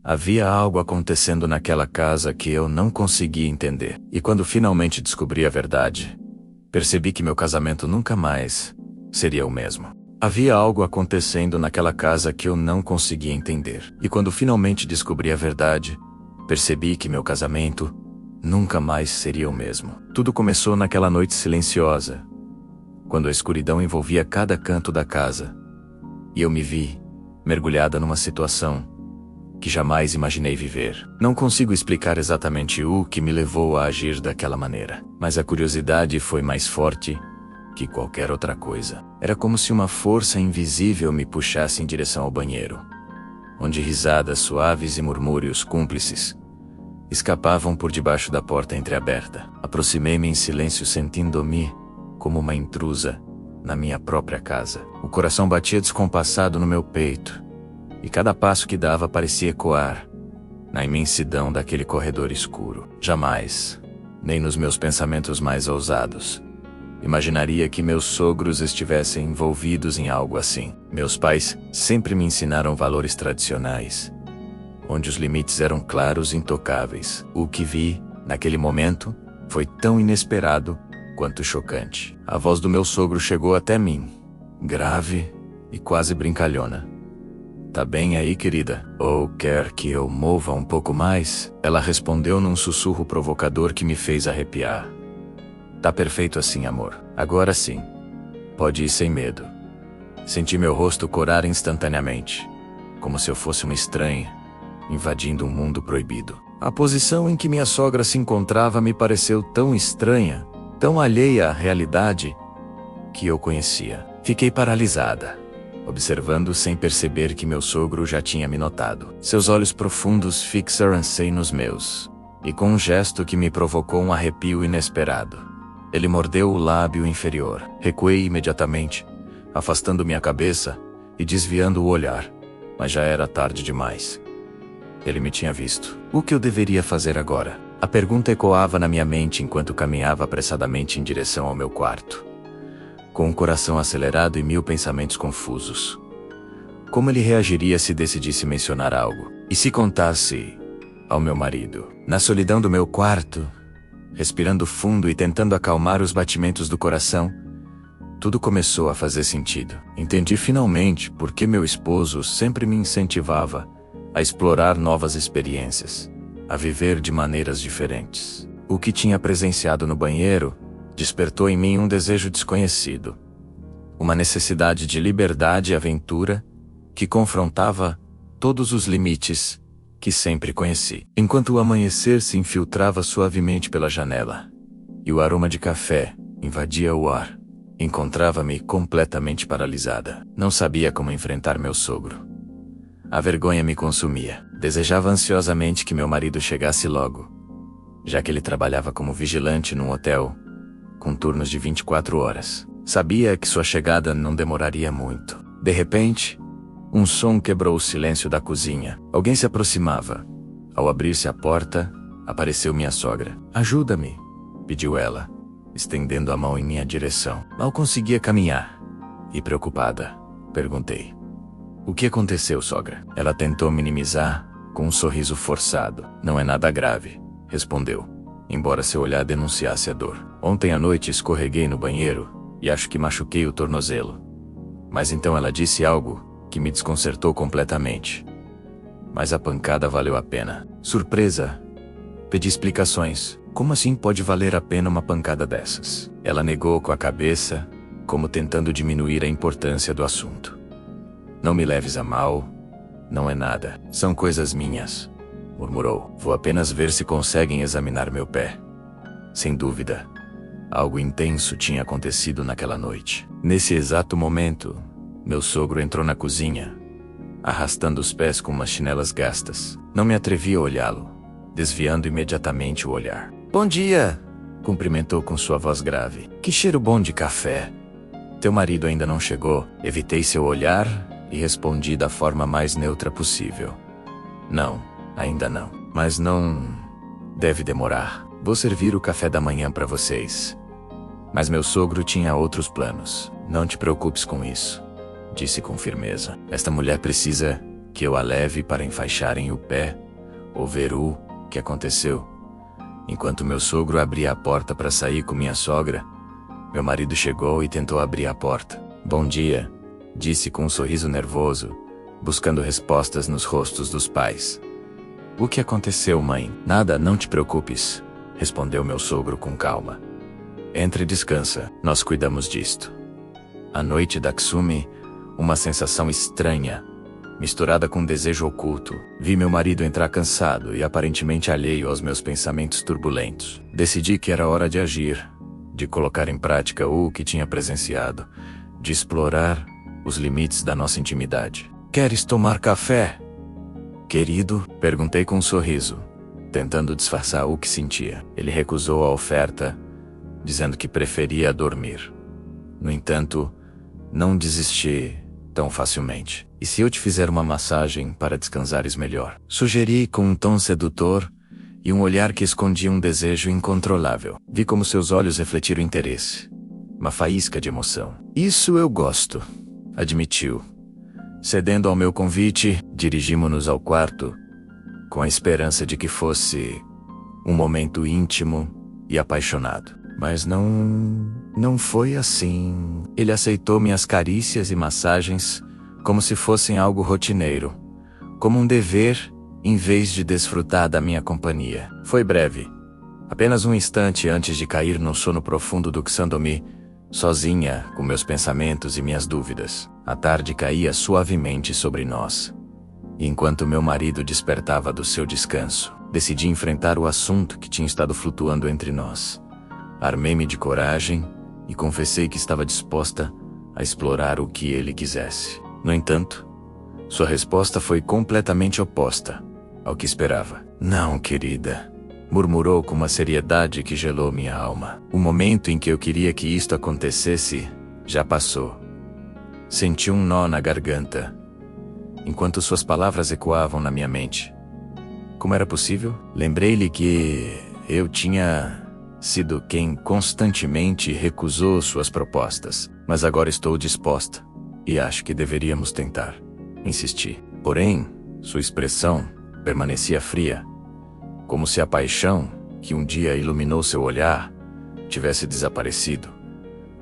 Havia algo acontecendo naquela casa que eu não conseguia entender. E quando finalmente descobri a verdade, percebi que meu casamento nunca mais seria o mesmo. Havia algo acontecendo naquela casa que eu não conseguia entender. E quando finalmente descobri a verdade, percebi que meu casamento nunca mais seria o mesmo. Tudo começou naquela noite silenciosa, quando a escuridão envolvia cada canto da casa, e eu me vi mergulhada numa situação que jamais imaginei viver. Não consigo explicar exatamente o que me levou a agir daquela maneira, mas a curiosidade foi mais forte que qualquer outra coisa. Era como se uma força invisível me puxasse em direção ao banheiro, onde risadas suaves e murmúrios cúmplices escapavam por debaixo da porta entreaberta. Aproximei-me em silêncio, sentindo-me como uma intrusa na minha própria casa. O coração batia descompassado no meu peito, e cada passo que dava parecia ecoar na imensidão daquele corredor escuro. Jamais, nem nos meus pensamentos mais ousados, imaginaria que meus sogros estivessem envolvidos em algo assim. Meus pais sempre me ensinaram valores tradicionais, onde os limites eram claros e intocáveis. O que vi, naquele momento, foi tão inesperado quanto chocante. A voz do meu sogro chegou até mim, grave e quase brincalhona. "Tá bem aí, querida? Ou quer que eu mova um pouco mais?" Ela respondeu num sussurro provocador que me fez arrepiar. "Tá perfeito assim, amor. Agora sim. Pode ir sem medo." Senti meu rosto corar instantaneamente, como se eu fosse uma estranha, invadindo um mundo proibido. A posição em que minha sogra se encontrava me pareceu tão estranha, tão alheia à realidade que eu conhecia. Fiquei paralisada, observando sem perceber que meu sogro já tinha me notado. Seus olhos profundos fixaram-se nos meus, e com um gesto que me provocou um arrepio inesperado, ele mordeu o lábio inferior. Recuei imediatamente, afastando minha cabeça e desviando o olhar, mas já era tarde demais. Ele me tinha visto. O que eu deveria fazer agora? A pergunta ecoava na minha mente enquanto caminhava apressadamente em direção ao meu quarto, com o coração acelerado e mil pensamentos confusos. Como ele reagiria se decidisse mencionar algo? E se contasse ao meu marido? Na solidão do meu quarto, respirando fundo e tentando acalmar os batimentos do coração, tudo começou a fazer sentido. Entendi finalmente por que meu esposo sempre me incentivava a explorar novas experiências, a viver de maneiras diferentes. O que tinha presenciado no banheiro despertou em mim um desejo desconhecido, uma necessidade de liberdade e aventura que confrontava todos os limites que sempre conheci. Enquanto o amanhecer se infiltrava suavemente pela janela e o aroma de café invadia o ar, encontrava-me completamente paralisada. Não sabia como enfrentar meu sogro. A vergonha me consumia. Desejava ansiosamente que meu marido chegasse logo, já que ele trabalhava como vigilante num hotel com turnos de 24 horas. Sabia que sua chegada não demoraria muito. De repente, um som quebrou o silêncio da cozinha. Alguém se aproximava. Ao abrir-se a porta, apareceu minha sogra. "Ajuda-me", pediu ela, estendendo a mão em minha direção. Mal conseguia caminhar. E preocupada, perguntei: "O que aconteceu, sogra?" Ela tentou minimizar, com um sorriso forçado. "Não é nada grave", respondeu, embora seu olhar denunciasse a dor. "Ontem à noite escorreguei no banheiro e acho que machuquei o tornozelo." Mas então ela disse algo que me desconcertou completamente. Mas a pancada valeu a pena. Surpresa, pedi explicações. "Como assim pode valer a pena uma pancada dessas?" Ela negou com a cabeça, como tentando diminuir a importância do assunto. "Não me leves a mal. Não é nada. São coisas minhas", murmurou. "Vou apenas ver se conseguem examinar meu pé." Sem dúvida, algo intenso tinha acontecido naquela noite. Nesse exato momento, meu sogro entrou na cozinha, arrastando os pés com umas chinelas gastas. Não me atrevi a olhá-lo, desviando imediatamente o olhar. "Bom dia", cumprimentou com sua voz grave. "Que cheiro bom de café. Teu marido ainda não chegou?" Evitei seu olhar e respondi da forma mais neutra possível: "Não, ainda não. Mas não deve demorar. Vou servir o café da manhã para vocês." Mas meu sogro tinha outros planos. "Não te preocupes com isso", disse com firmeza. "Esta mulher precisa que eu a leve para enfaixarem o pé, ou ver o que aconteceu. Enquanto meu sogro abria a porta para sair com minha sogra, meu marido chegou e tentou abrir a porta. "Bom dia", disse com um sorriso nervoso, buscando respostas nos rostos dos pais. "O que aconteceu, mãe?" "Nada, não te preocupes", respondeu meu sogro com calma. "Entre e descansa, nós cuidamos disto." A noite da Ksumi, uma sensação estranha, misturada com um desejo oculto. Vi meu marido entrar cansado e aparentemente alheio aos meus pensamentos turbulentos. Decidi que era hora de agir, de colocar em prática o que tinha presenciado, de explorar os limites da nossa intimidade. "Queres tomar café, querido?" perguntei com um sorriso, tentando disfarçar o que sentia. Ele recusou a oferta, dizendo que preferia dormir. No entanto, não desisti tão facilmente. "E se eu te fizer uma massagem para descansares melhor?" Sugeri com um tom sedutor e um olhar que escondia um desejo incontrolável. Vi como seus olhos refletiram interesse, uma faísca de emoção. "Isso eu gosto", admitiu. Cedendo ao meu convite, dirigimo-nos ao quarto, com a esperança de que fosse um momento íntimo e apaixonado. Mas não foi assim. Ele aceitou minhas carícias e massagens como se fossem algo rotineiro, como um dever, em vez de desfrutar da minha companhia. Foi breve, apenas um instante antes de cair num sono profundo do Xandomi, sozinha, com meus pensamentos e minhas dúvidas. A tarde caía suavemente sobre nós. E enquanto meu marido despertava do seu descanso, decidi enfrentar o assunto que tinha estado flutuando entre nós. Armei-me de coragem e confessei que estava disposta a explorar o que ele quisesse. No entanto, sua resposta foi completamente oposta ao que esperava. "Não, querida", murmurou com uma seriedade que gelou minha alma. O momento em que eu queria que isto acontecesse já passou. Senti um nó na garganta, enquanto suas palavras ecoavam na minha mente. Como era possível? Lembrei-lhe que eu tinha sido quem constantemente recusou suas propostas. "Mas agora estou disposta, e acho que deveríamos tentar", insisti. Porém, sua expressão permanecia fria, como se a paixão que um dia iluminou seu olhar tivesse desaparecido,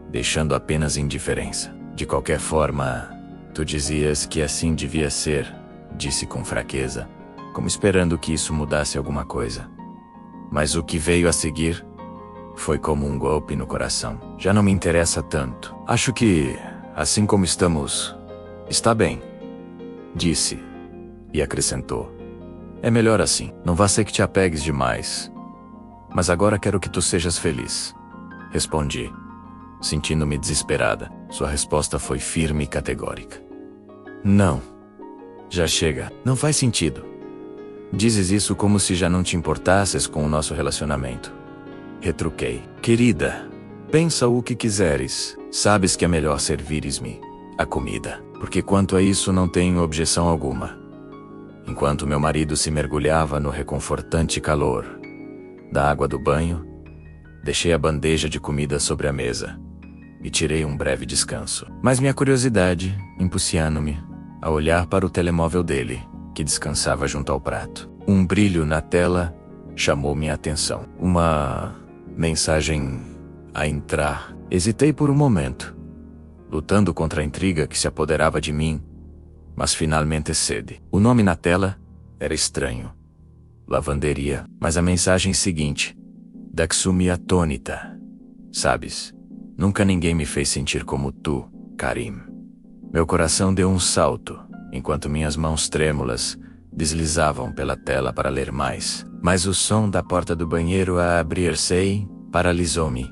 deixando apenas indiferença. "De qualquer forma, tu dizias que assim devia ser", disse com fraqueza, como esperando que isso mudasse alguma coisa. Mas o que veio a seguir foi como um golpe no coração. "Já não me interessa tanto. Acho que, assim como estamos, está bem", disse, e acrescentou: "É melhor assim. Não vá ser que te apegues demais. Mas agora quero que tu sejas feliz", respondi, sentindo-me desesperada. Sua resposta foi firme e categórica. "Não. Já chega. Não faz sentido. Dizes isso como se já não te importasses com o nosso relacionamento", retruquei. "Querida, pensa o que quiseres. Sabes que é melhor servires-me a comida, porque quanto a isso não tenho objeção alguma." Enquanto meu marido se mergulhava no reconfortante calor da água do banho, deixei a bandeja de comida sobre a mesa e tirei um breve descanso. Mas minha curiosidade, impulsionando-me a olhar para o telemóvel dele, que descansava junto ao prato. Um brilho na tela chamou minha atenção. Uma mensagem a entrar. Hesitei por um momento, lutando contra a intriga que se apoderava de mim, mas finalmente cede. O nome na tela era estranho. Lavanderia. Mas a mensagem seguinte, da Ksumi atônita. "Sabes, nunca ninguém me fez sentir como tu, Karim." Meu coração deu um salto, enquanto minhas mãos trêmulas deslizavam pela tela para ler mais. Mas o som da porta do banheiro a abrir-se paralisou-me,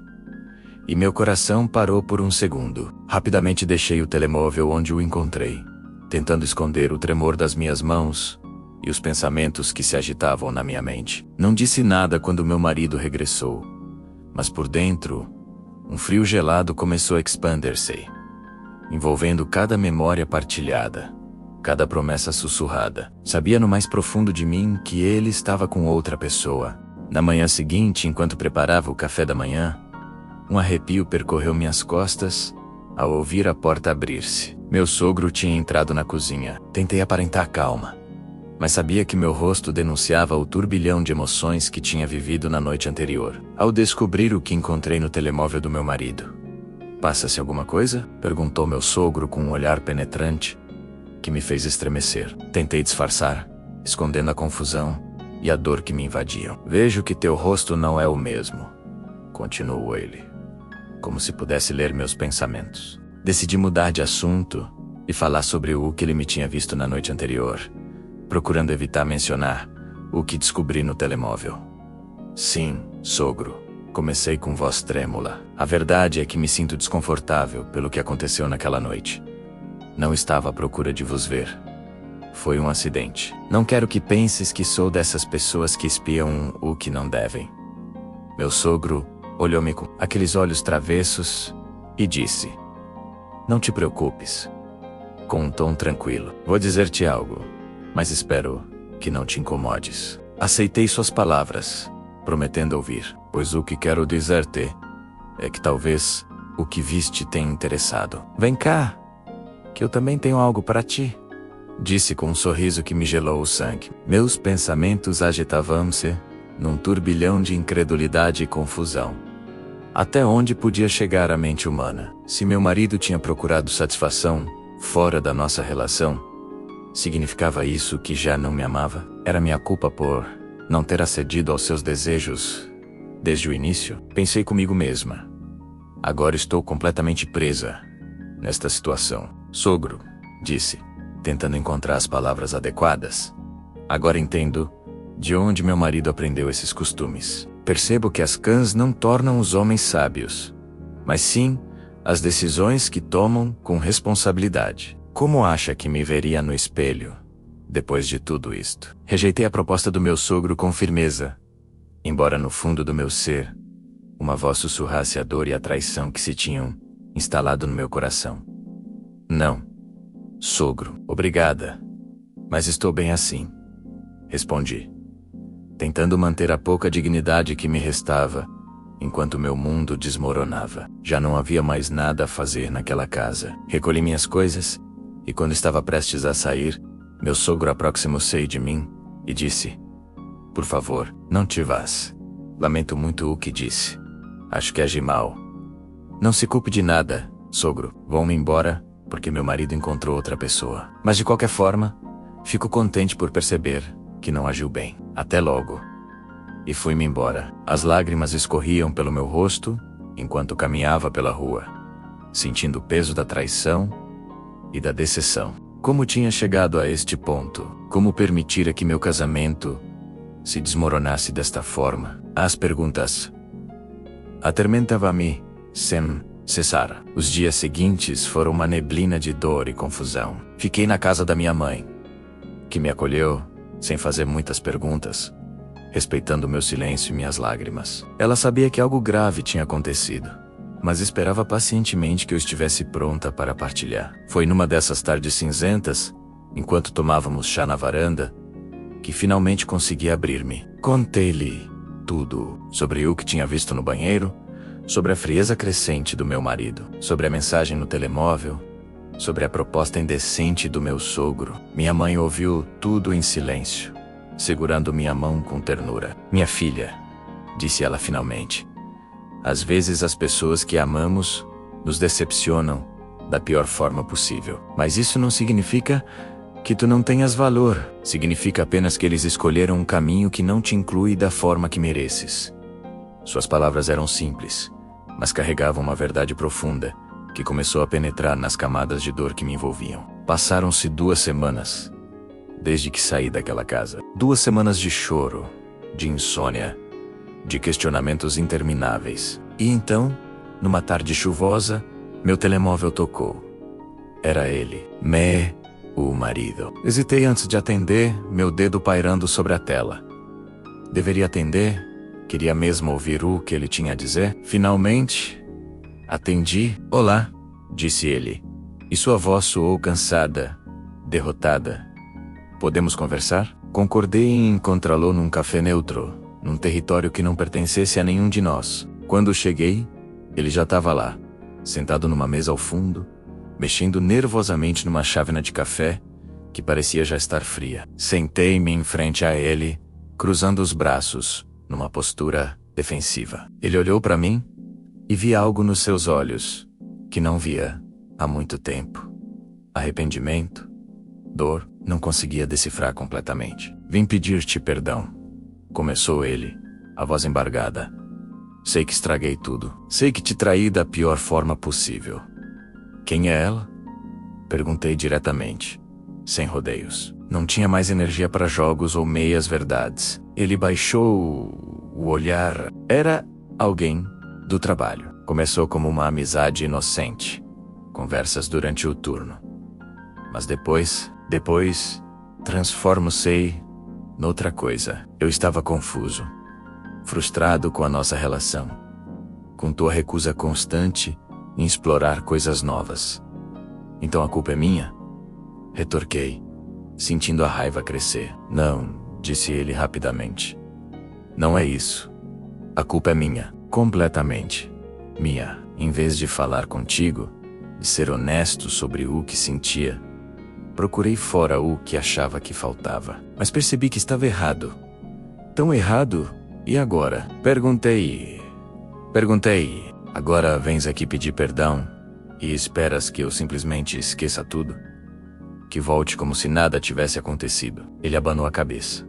e meu coração parou por um segundo. Rapidamente deixei o telemóvel onde o encontrei, tentando esconder o tremor das minhas mãos e os pensamentos que se agitavam na minha mente. Não disse nada quando meu marido regressou, mas por dentro, um frio gelado começou a expandir-se, envolvendo cada memória partilhada, cada promessa sussurrada. Sabia no mais profundo de mim que ele estava com outra pessoa. Na manhã seguinte, enquanto preparava o café da manhã, um arrepio percorreu minhas costas ao ouvir a porta abrir-se. Meu sogro tinha entrado na cozinha. Tentei aparentar calma, mas sabia que meu rosto denunciava o turbilhão de emoções que tinha vivido na noite anterior, ao descobrir o que encontrei no telemóvel do meu marido. "Passa-se alguma coisa?" perguntou meu sogro com um olhar penetrante que me fez estremecer. Tentei disfarçar, escondendo a confusão e a dor que me invadiam. "Vejo que teu rosto não é o mesmo", continuou ele, como se pudesse ler meus pensamentos. Decidi mudar de assunto e falar sobre o que ele me tinha visto na noite anterior, procurando evitar mencionar o que descobri no telemóvel. "Sim, sogro", comecei com voz trêmula. "A verdade é que me sinto desconfortável pelo que aconteceu naquela noite. Não estava à procura de vos ver. Foi um acidente. Não quero que penses que sou dessas pessoas que espiam o que não devem." Meu sogro olhou-me com aqueles olhos travessos e disse: "Não te preocupes", com um tom tranquilo. "Vou dizer-te algo, mas espero que não te incomodes." Aceitei suas palavras, prometendo ouvir, pois o que quero dizer-te é que talvez o que viste tenha interessado. "Vem cá, que eu também tenho algo para ti", disse com um sorriso que me gelou o sangue. Meus pensamentos agitavam-se num turbilhão de incredulidade e confusão. Até onde podia chegar a mente humana? Se meu marido tinha procurado satisfação fora da nossa relação, significava isso que já não me amava? Era minha culpa por não ter acedido aos seus desejos desde o início? Pensei comigo mesma. Agora estou completamente presa nesta situação. "Sogro", disse, tentando encontrar as palavras adequadas. "Agora entendo de onde meu marido aprendeu esses costumes. Percebo que as cãs não tornam os homens sábios, mas sim as decisões que tomam com responsabilidade. Como acha que me veria no espelho depois de tudo isto?" Rejeitei a proposta do meu sogro com firmeza, embora no fundo do meu ser uma voz sussurrasse a dor e a traição que se tinham instalado no meu coração. "Não, sogro, obrigada, mas estou bem assim", respondi, tentando manter a pouca dignidade que me restava, enquanto meu mundo desmoronava. Já não havia mais nada a fazer naquela casa. Recolhi minhas coisas, e quando estava prestes a sair, meu sogro aproximou-se de mim e disse: "Por favor, não te vás. Lamento muito o que disse. Acho que agi mal." "Não se culpe de nada, sogro. Vou-me embora, porque meu marido encontrou outra pessoa. Mas de qualquer forma, fico contente por perceber que não agiu bem. Até logo." E fui-me embora. As lágrimas escorriam pelo meu rosto enquanto caminhava pela rua, sentindo o peso da traição e da decepção. Como tinha chegado a este ponto? Como permitira que meu casamento se desmoronasse desta forma? As perguntas atormentavam-me sem cessar. Os dias seguintes foram uma neblina de dor e confusão. Fiquei na casa da minha mãe, que me acolheu sem fazer muitas perguntas, respeitando meu silêncio e minhas lágrimas. Ela sabia que algo grave tinha acontecido, mas esperava pacientemente que eu estivesse pronta para partilhar. Foi numa dessas tardes cinzentas, enquanto tomávamos chá na varanda, que finalmente consegui abrir-me. Contei-lhe tudo sobre o que tinha visto no banheiro, sobre a frieza crescente do meu marido, sobre a mensagem no telemóvel, sobre a proposta indecente do meu sogro. Minha mãe ouviu tudo em silêncio, segurando minha mão com ternura. "Minha filha", disse ela finalmente, "às vezes as pessoas que amamos nos decepcionam da pior forma possível. Mas isso não significa que tu não tenhas valor. Significa apenas que eles escolheram um caminho que não te inclui da forma que mereces." Suas palavras eram simples, mas carregavam uma verdade profunda que começou a penetrar nas camadas de dor que me envolviam. Passaram-se 2 semanas desde que saí daquela casa. 2 semanas de choro, de insônia, de questionamentos intermináveis. E então, numa tarde chuvosa, meu telemóvel tocou. Era ele, o marido. Hesitei antes de atender, meu dedo pairando sobre a tela. Deveria atender? Queria mesmo ouvir o que ele tinha a dizer? Finalmente, atendi. "Olá", disse ele, e sua voz soou cansada, derrotada. "Podemos conversar?" Concordei em encontrá-lo num café neutro, num território que não pertencesse a nenhum de nós. Quando cheguei, ele já estava lá, sentado numa mesa ao fundo, mexendo nervosamente numa chávena de café que parecia já estar fria. Sentei-me em frente a ele, cruzando os braços, numa postura defensiva. Ele olhou para mim e vi algo nos seus olhos que não via há muito tempo. Arrependimento, dor, não conseguia decifrar completamente. Vim pedir-te perdão, começou ele, a voz embargada. Sei que estraguei tudo. Sei que te traí da pior forma possível. Quem é ela? Perguntei diretamente, sem rodeios. Não tinha mais energia para jogos ou meias verdades. Ele baixou o olhar. Era alguém do trabalho. Começou como uma amizade inocente. Conversas durante o turno. Mas depois, transformou-se noutra coisa. Eu estava confuso, frustrado com a nossa relação, com tua recusa constante em explorar coisas novas. Então a culpa é minha? Retorquei, sentindo a raiva crescer. Não, disse ele rapidamente. Não é isso. A culpa é minha, completamente minha. Em vez de falar contigo, de ser honesto sobre o que sentia, procurei fora o que achava que faltava. Mas percebi que estava errado. Tão errado. E agora? Perguntei. Agora vens aqui pedir perdão e esperas que eu simplesmente esqueça tudo? Que volte como se nada tivesse acontecido? Ele abanou a cabeça.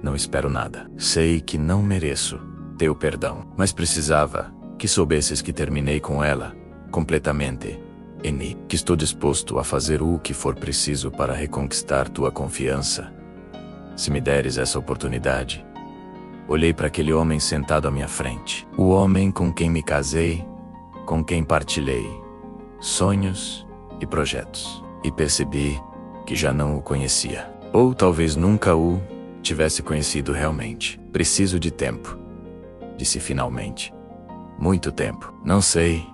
Não espero nada. Sei que não mereço teu perdão, mas precisava que soubesses que terminei com ela, completamente, e que estou disposto a fazer o que for preciso para reconquistar tua confiança. Se me deres essa oportunidade. Olhei para aquele homem sentado à minha frente. O homem com quem me casei, com quem partilhei sonhos e projetos. E percebi que já não o conhecia. Ou talvez nunca o tivesse conhecido realmente. Preciso de tempo, disse finalmente. Muito tempo. Não sei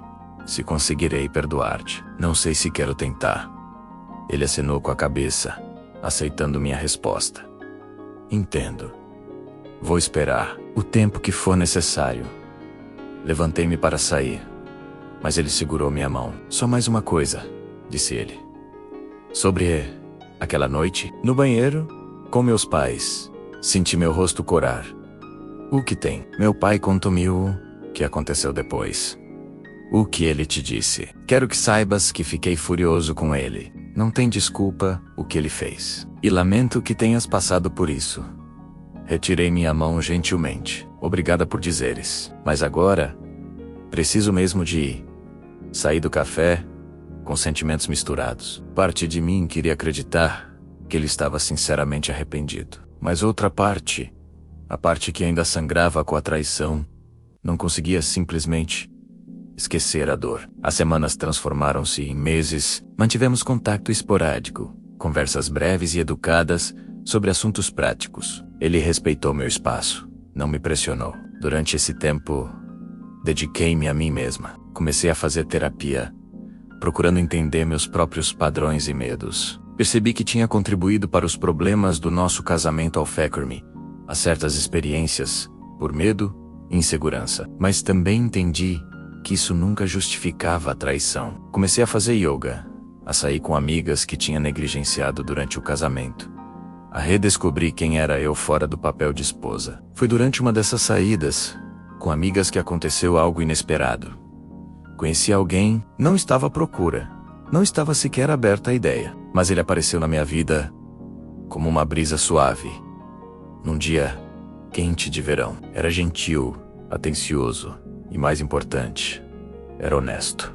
se conseguirei perdoar-te. Não sei se quero tentar. Ele acenou com a cabeça, aceitando minha resposta. Entendo. Vou esperar o tempo que for necessário. Levantei-me para sair, mas ele segurou minha mão. Só mais uma coisa, disse ele. Sobre aquela noite, no banheiro, com meus pais, senti meu rosto corar. O que tem? Meu pai contou-me o que aconteceu depois. O que ele te disse. Quero que saibas que fiquei furioso com ele. Não tem desculpa o que ele fez. E lamento que tenhas passado por isso. Retirei minha mão gentilmente. Obrigada por dizeres. Mas agora, preciso mesmo de ir. Saí do café, com sentimentos misturados. Parte de mim queria acreditar que ele estava sinceramente arrependido. Mas outra parte, a parte que ainda sangrava com a traição, não conseguia simplesmente esquecer a dor. As semanas transformaram-se em meses. Mantivemos contato esporádico, conversas breves e educadas sobre assuntos práticos. Ele respeitou meu espaço, não me pressionou. Durante esse tempo, dediquei-me a mim mesma. Comecei a fazer terapia, procurando entender meus próprios padrões e medos. Percebi que tinha contribuído para os problemas do nosso casamento ao ferir-me a certas experiências, por medo e insegurança. Mas também entendi que isso nunca justificava a traição. Comecei a fazer yoga, a sair com amigas que tinha negligenciado durante o casamento, a redescobrir quem era eu fora do papel de esposa. Foi durante uma dessas saídas, com amigas, que aconteceu algo inesperado. Conheci alguém, não estava à procura, não estava sequer aberta à ideia, mas ele apareceu na minha vida como uma brisa suave. Num dia quente de verão. Era gentil, atencioso e, mais importante, era honesto.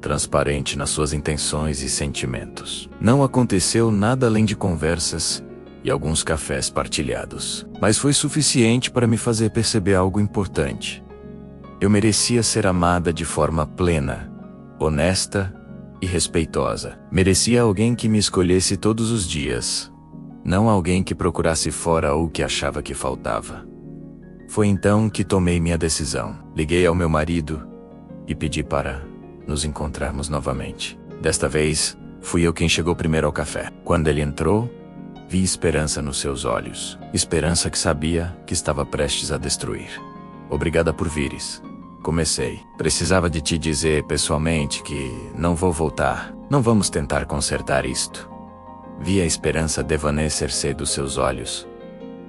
Transparente nas suas intenções e sentimentos. Não aconteceu nada além de conversas e alguns cafés partilhados. Mas foi suficiente para me fazer perceber algo importante. Eu merecia ser amada de forma plena, honesta e respeitosa. Merecia alguém que me escolhesse todos os dias, não alguém que procurasse fora o que achava que faltava. Foi então que tomei minha decisão. Liguei ao meu marido e pedi para nos encontrarmos novamente. Desta vez, fui eu quem chegou primeiro ao café. Quando ele entrou, vi esperança nos seus olhos. Esperança que sabia que estava prestes a destruir. Obrigada por vires, Comecei. Precisava de te dizer pessoalmente que não vou voltar. Não vamos tentar consertar isto. Vi a esperança desvanecer-se dos seus olhos,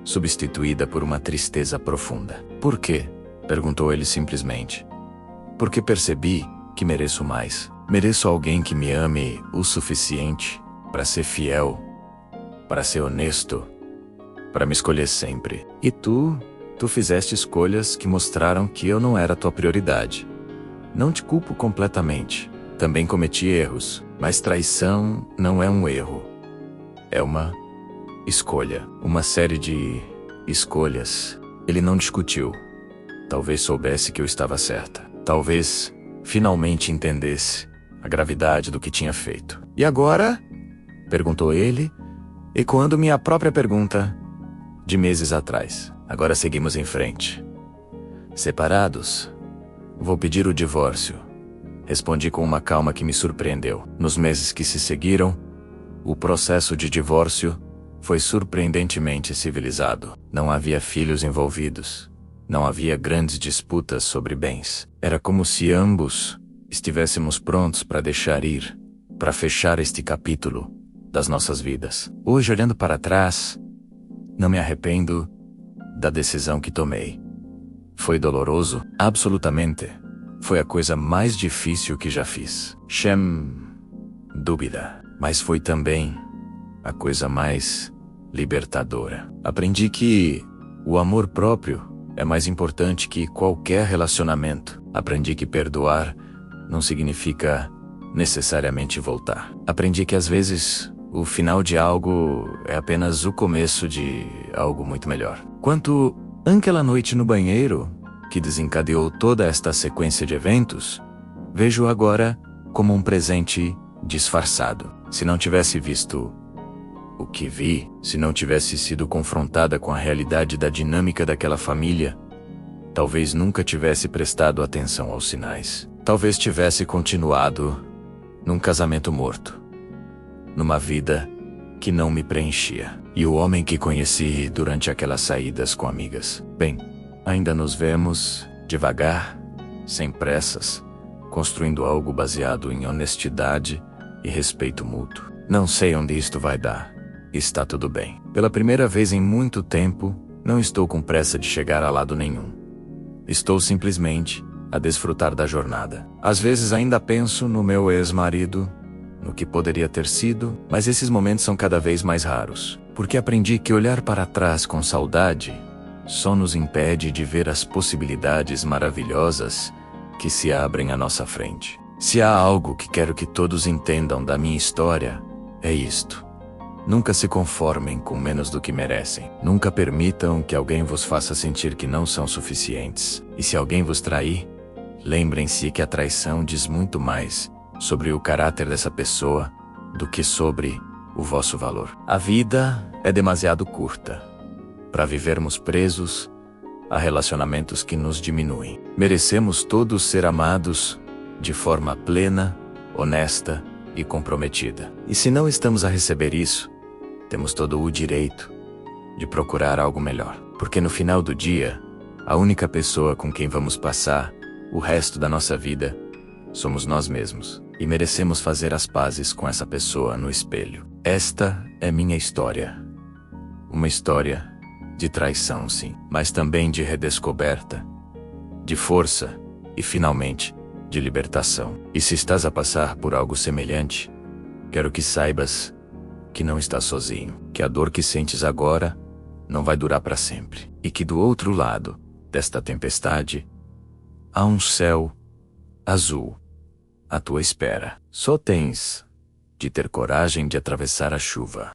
substituída por uma tristeza profunda. Por quê? Perguntou ele simplesmente. Porque percebi que mereço mais. Mereço alguém que me ame o suficiente para ser fiel, para ser honesto, para me escolher sempre. E tu fizeste escolhas que mostraram que eu não era tua prioridade. Não te culpo completamente. Também cometi erros, mas traição não é um erro. É uma escolha. Uma série de escolhas. Ele não discutiu. Talvez soubesse que eu estava certa. Talvez finalmente entendesse a gravidade do que tinha feito. E agora? Perguntou ele, ecoando minha própria pergunta de meses atrás. Agora seguimos em frente. Separados? Vou pedir o divórcio. Respondi com uma calma que me surpreendeu. Nos meses que se seguiram, o processo de divórcio foi surpreendentemente civilizado. Não havia filhos envolvidos. Não havia grandes disputas sobre bens. Era como se ambos estivéssemos prontos para deixar ir, para fechar este capítulo das nossas vidas. Hoje, olhando para trás, não me arrependo da decisão que tomei. Foi doloroso? Absolutamente. Foi a coisa mais difícil que já fiz. Dúvida. Mas foi também a coisa mais libertadora. Aprendi que o amor próprio é mais importante que qualquer relacionamento. Aprendi que perdoar não significa necessariamente voltar. Aprendi que às vezes o final de algo é apenas o começo de algo muito melhor. Quanto àquela noite no banheiro, que desencadeou toda esta sequência de eventos, vejo agora como um presente disfarçado. Se não tivesse visto o que vi, se não tivesse sido confrontada com a realidade da dinâmica daquela família, talvez nunca tivesse prestado atenção aos sinais. Talvez tivesse continuado num casamento morto, numa vida que não me preenchia. E o homem que conheci durante aquelas saídas com amigas. Bem, ainda nos vemos, devagar, sem pressas, construindo algo baseado em honestidade e respeito mútuo. Não sei onde isto vai dar. Está tudo bem. Pela primeira vez em muito tempo, não estou com pressa de chegar a lado nenhum. Estou simplesmente a desfrutar da jornada. Às vezes ainda penso no meu ex-marido, no que poderia ter sido, mas esses momentos são cada vez mais raros. Porque aprendi que olhar para trás com saudade só nos impede de ver as possibilidades maravilhosas que se abrem à nossa frente. Se há algo que quero que todos entendam da minha história, é isto. Nunca se conformem com menos do que merecem. Nunca permitam que alguém vos faça sentir que não são suficientes. E se alguém vos trair, lembrem-se que a traição diz muito mais sobre o caráter dessa pessoa do que sobre o vosso valor. A vida é demasiado curta para vivermos presos a relacionamentos que nos diminuem. Merecemos todos ser amados de forma plena, honesta e comprometida. E se não estamos a receber isso, temos todo o direito de procurar algo melhor. Porque no final do dia, a única pessoa com quem vamos passar o resto da nossa vida somos nós mesmos. E merecemos fazer as pazes com essa pessoa no espelho. Esta é minha história. Uma história de traição, sim, mas também de redescoberta, de força e, finalmente, de libertação. E se estás a passar por algo semelhante, quero que saibas que não estás sozinho, que a dor que sentes agora não vai durar para sempre, e que do outro lado desta tempestade há um céu azul à tua espera. Só tens de ter coragem de atravessar a chuva.